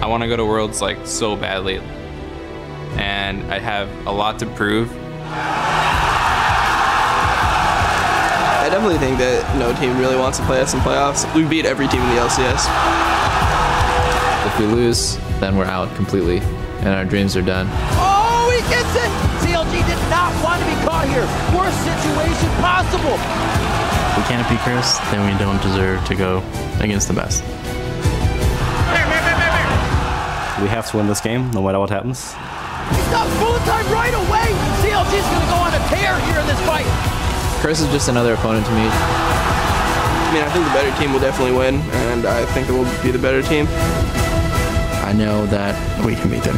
I want to go to Worlds like so badly, and I have a lot to prove. I definitely think that no team really wants to play us in playoffs. We beat every team in the LCS. If we lose, then we're out completely, and our dreams are done. Oh, he gets it! CLG did not want to be caught here. Worst situation possible. If we can't beat Chris, then we don't deserve to go against the best. We have to win this game, no matter what happens. He's got full time right away. CLG is going to go on a tear here in this fight. Chris is just another opponent to me. I mean, I think the better team will definitely win, and I think that we'll be the better team. I know that we can beat them.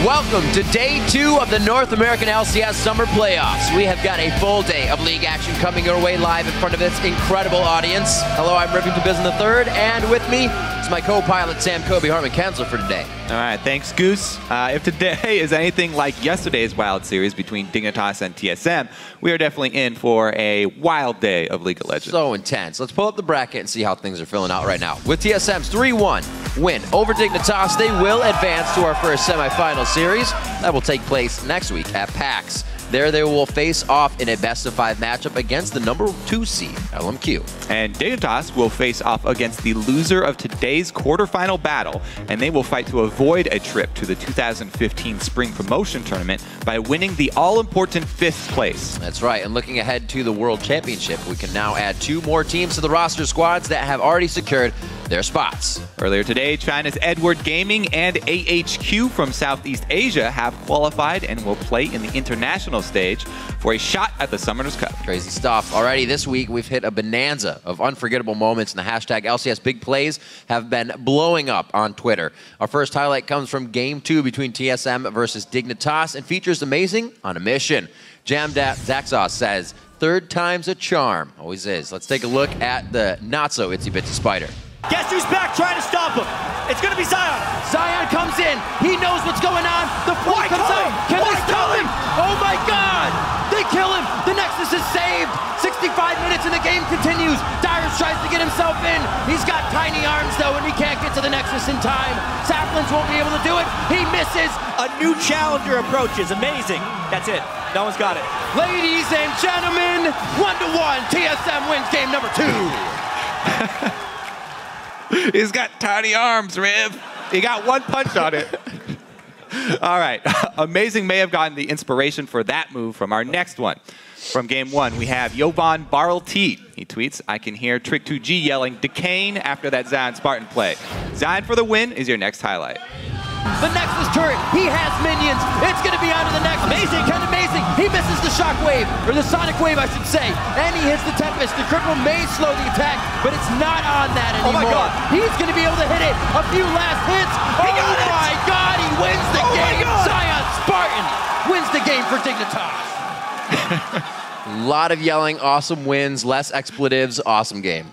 Welcome to day 2 of the North American LCS Summer Playoffs. We have got a full day of league action coming your way live in front of this incredible audience. Hello, I'm Rivington Bizen III, and with me is my co-pilot Sam Kobe Hartman-Kansler for today. All right, thanks, Goose. If today is anything like yesterday's wild series between Dignitas and TSM, we are definitely in for a wild day of League of Legends. So intense. Let's pull up the bracket and see how things are filling out right now. With TSM's 3-1 win over Dignitas, they will advance to our first semifinal series. That will take place next week at PAX. There they will face off in a best-of-5 matchup against the number 2 seed, LMQ. And Dignitas will face off against the loser of today's quarterfinal battle, and they will fight to avoid a trip to the 2015 Spring Promotion Tournament by winning the all-important 5th place. That's right, and looking ahead to the World Championship, we can now add 2 more teams to the roster squads that have already secured their spots. Earlier today, China's Edward Gaming and AHQ from Southeast Asia have qualified and will play in the international stage for a shot at the Summoners Cup. Crazy stuff. Already this week, we've hit a bonanza of unforgettable moments, and the hashtag LCS Big Plays have been blowing up on Twitter. Our first highlight comes from Game 2 between TSM versus Dignitas and features Amazing on a mission. Jamdat Zaxos says, "Third time's a charm." Always is. Let's take a look at the not-so-itsy-bitsy spider. Guess who's back trying to stop him? It's going to be Zion. Zion comes in. He knows what's going on. The flight comes out. Can they stop him? Oh my God! They kill him. The Nexus is saved. 65 minutes and the game continues. Dyrus tries to get himself in. He's got tiny arms though, and he can't get to the Nexus in time. Saplins won't be able to do it. He misses. A new challenger approaches. Amazing. That's it. No one's got it. Ladies and gentlemen, 1-1. TSM wins game number 2. He's got tiny arms, Riv. He got one punch on it. All right. Amazing may have gotten the inspiration for that move from our next one. From Game 1, we have Jovan Barrel-Teed. He tweets, "I can hear Trick2G yelling Decane after that Zion Spartan play." Zion for the win is your next highlight. The Nexus turret, he has minions. It's going to be onto the Nexus. Amazing, kind of amazing. He misses the shockwave, or the sonic wave, I should say. And he hits the Tempest. The cripple may slow the attack, but it's not on that anymore. Oh my God. He's going to be able to hit it. A few last hits. He got it. My God, he wins the Oh my game. God. Zion Spartan wins the game for Dignitas. A lot of yelling, awesome wins, less expletives, awesome game.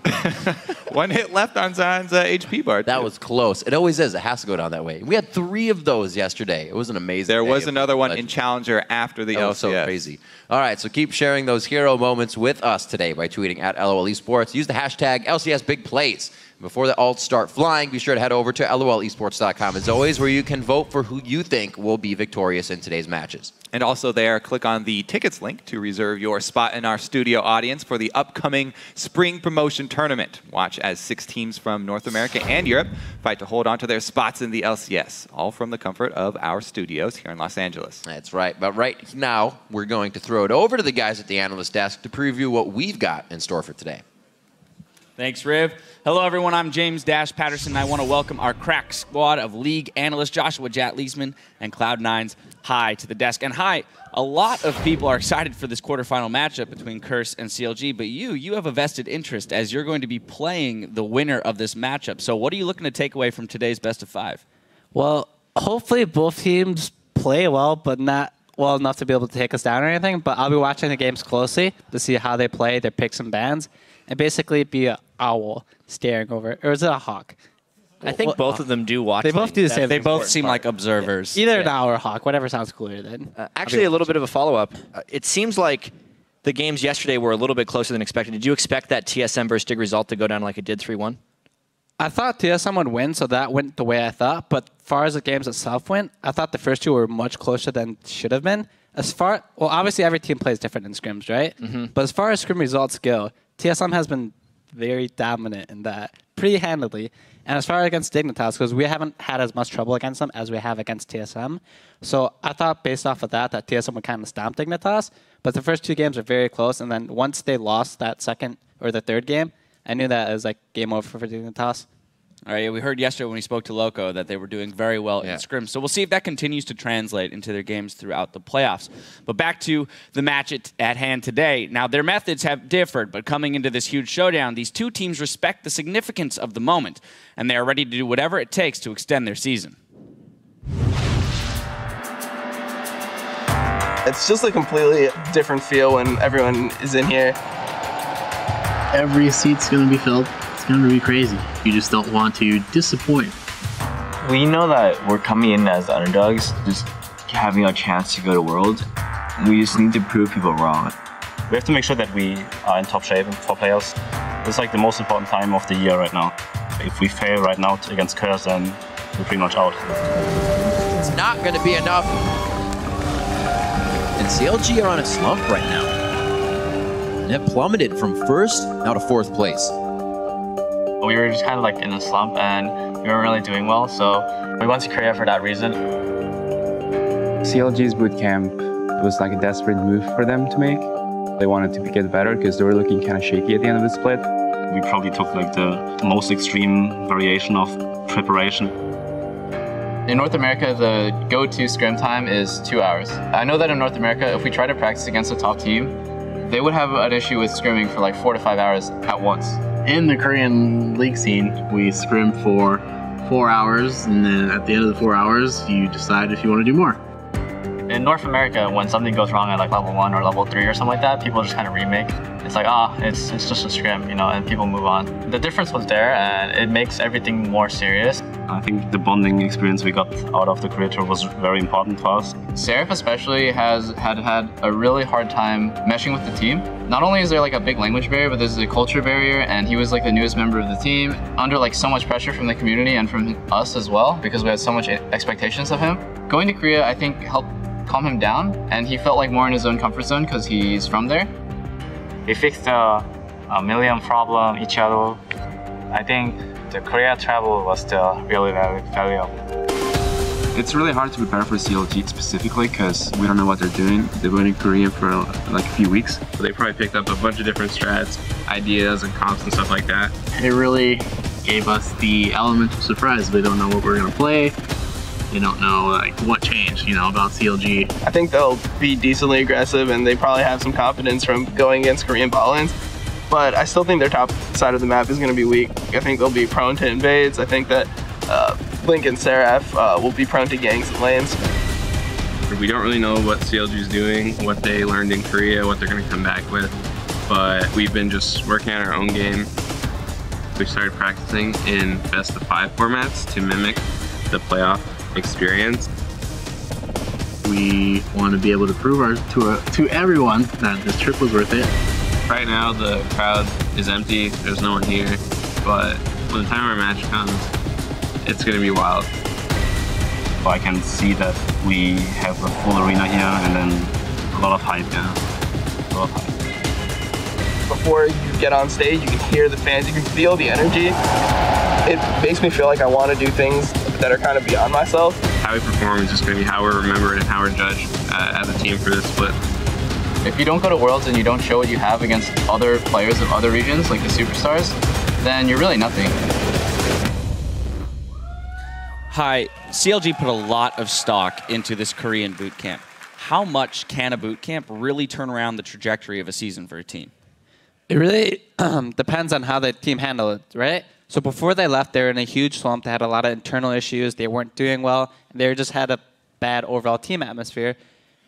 One hit left on Zion's HP bar. That was close. It always is. It has to go down that way. We had 3 of those yesterday. It was an amazing There day was of another one Legends. in Challenger after the That LCS. was so crazy. All right, so keep sharing those hero moments with us today by tweeting at LOL Esports. Use the hashtag LCS Big Plays. Before the alts start flying, be sure to head over to lolesports.com as always, where you can vote for who you think will be victorious in today's matches. And also there, click on the tickets link to reserve your spot in our studio audience for the upcoming Spring Promotion Tournament. Watch as 6 teams from North America and Europe fight to hold on to their spots in the LCS, all from the comfort of our studios here in Los Angeles. That's right. But right now, we're going to throw it over to the guys at the analyst desk to preview what we've got in store for today. Thanks, Riv. Hello, everyone. I'm James Dash Patterson, and I want to welcome our crack squad of league analysts, Joshua Jat Leesman and Cloud9's Hi to the desk. And hi, a lot of people are excited for this quarterfinal matchup between Curse and CLG, but you have a vested interest as you're going to be playing the winner of this matchup. So what are you looking to take away from today's best of 5? Well, Hopefully both teams play well, but not well enough to be able to take us down or anything. But I'll be watching the games closely to see how they play, their picks and bans, and basically be an owl staring over. Or is it a hawk? I think both of them do watch. They both do the same. They both seem like observers. Either an owl or a hawk, whatever sounds cooler then. Actually, a little bit of a follow-up. It seems like the games yesterday were a little bit closer than expected. Did you expect that TSM versus Dig result to go down like it did 3-1? I thought TSM would win, so that went the way I thought. But as far as the games itself went, I thought the first two were much closer than should have been. Well, obviously every team plays different in scrims, right? But as far as scrim results go, TSM has been very dominant in that, pretty handily. And as far as against Dignitas, because we haven't had as much trouble against them as we have against TSM. So I thought based off of that TSM would kind of stomp Dignitas. But the first two games are very close. And then once they lost that second or the third game, I knew that it was like game over for Dignitas. All right, we heard yesterday when we spoke to Loco that they were doing very well in scrims. So we'll see if that continues to translate into their games throughout the playoffs. But back to the match at hand today. Now, their methods have differed, but coming into this huge showdown, these two teams respect the significance of the moment, and they are ready to do whatever it takes to extend their season. It's just a completely different feel when everyone is in here. Every seat's going to be filled. It's going to be crazy. You just don't want to disappoint. We know that we're coming in as underdogs, just having a chance to go to Worlds. We just need to prove people wrong. We have to make sure that we are in top shape for playoffs. It's like the most important time of the year right now. If we fail right now against Curse, then we're pretty much out. It's not going to be enough. And CLG are on a slump right now. And it plummeted from first now to fourth place. We were just kind of like in a slump and we weren't really doing well, so we went to Korea for that reason. CLG's bootcamp was like a desperate move for them to make. They wanted to get better because they were looking kind of shaky at the end of the split. We probably took like the most extreme variation of preparation. In North America, the go-to scrim time is 2 hours. I know that in North America, if we try to practice against a top team, they would have an issue with scrimming for like 4 to 5 hours at once. In the Korean league scene, we scrim for 4 hours, and then at the end of the 4 hours, you decide if you want to do more. In North America, when something goes wrong at like level 1 or level 3 or something like that, people just kind of remake. It's like, it's just a scrim, you know, and people move on. The difference was there, and it makes everything more serious. I think the bonding experience we got out of the Korea tour was very important for us. Seraph especially has had a really hard time meshing with the team. Not only is there like a big language barrier, but there's a culture barrier, and he was like the newest member of the team, under like so much pressure from the community and from us as well, because we had so much expectations of him. Going to Korea, I think, helped calm him down, and he felt like more in his own comfort zone because he's from there. We fixed a million problem each other. I think the Korea travel was still really valuable. It's really hard to prepare for CLG specifically because we don't know what they're doing. They've been in Korea for like a few weeks. So they probably picked up a bunch of different strats, ideas, and comps and stuff like that. It really gave us the element of surprise. They don't know what we're going to play. They don't know like what changed, about CLG. I think they'll be decently aggressive, and they probably have some confidence from going against Korean bot lanes. But I still think their top side of the map is going to be weak. I think they'll be prone to invades. I think that Blink and Seraph will be prone to ganks and lanes. We don't really know what CLG is doing, what they learned in Korea, what they're going to come back with. But we've been just working on our own game. We started practicing in best of 5 formats to mimic the playoff experience. We want to be able to prove to everyone that this trip was worth it. Right now the crowd is empty, there's no one here, but when the time our match comes, it's going to be wild. I can see that we have a full arena here and then a lot of hype, A lot of hype. Before you get on stage, you can hear the fans, you can feel the energy. It makes me feel like I want to do things that are kind of beyond myself. How we perform is just going to be how we're remembered and how we're judged as a team for this split. If you don't go to Worlds and you don't show what you have against other players of other regions, like the superstars, then you're really nothing. Hi, CLG put a lot of stock into this Korean boot camp. How much can a boot camp really turn around the trajectory of a season for a team? It really depends on how the team handled it, right? So before they left, they were in a huge slump. They had a lot of internal issues. They weren't doing well. They just had a bad overall team atmosphere.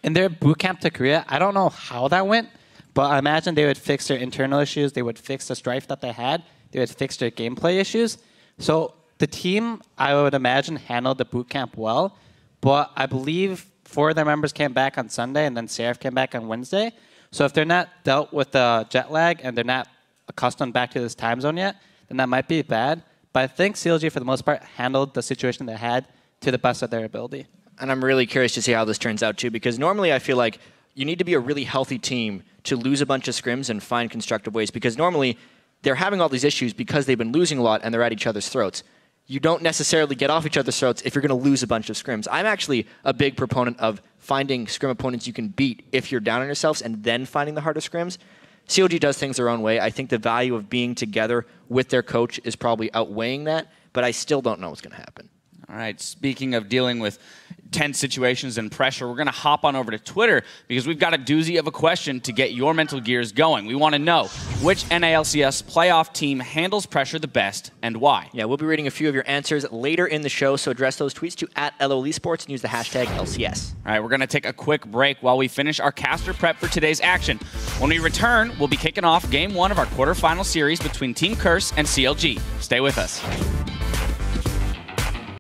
In their boot camp to Korea, I don't know how that went, but I imagine they would fix their internal issues. They would fix the strife that they had. They would fix their gameplay issues. So the team, I would imagine, handled the boot camp well, but I believe 4 of their members came back on Sunday, and then Seraph came back on Wednesday. So if they're not dealt with the jet lag and they're not accustomed back to this time zone yet, then that might be bad. But I think CLG, for the most part, handled the situation they had to the best of their ability. And I'm really curious to see how this turns out, too, because normally I feel like you need to be a really healthy team to lose a bunch of scrims and find constructive ways, because normally they're having all these issues because they've been losing a lot and they're at each other's throats. You don't necessarily get off each other's throats if you're going to lose a bunch of scrims. I'm actually a big proponent of finding scrim opponents you can beat if you're down on yourselves and then finding the harder scrims. CLG does things their own way. I think the value of being together with their coach is probably outweighing that, but I still don't know what's going to happen. All right, speaking of dealing with tense situations and pressure, we're going to hop on over to Twitter because we've got a doozy of a question to get your mental gears going. We want to know which NALCS playoff team handles pressure the best and why. Yeah, we'll be reading a few of your answers later in the show, so address those tweets to @LOLesports and use the hashtag LCS. All right, we're going to take a quick break while we finish our caster prep for today's action. When we return, we'll be kicking off Game 1 of our quarterfinal series between Team Curse and CLG. Stay with us.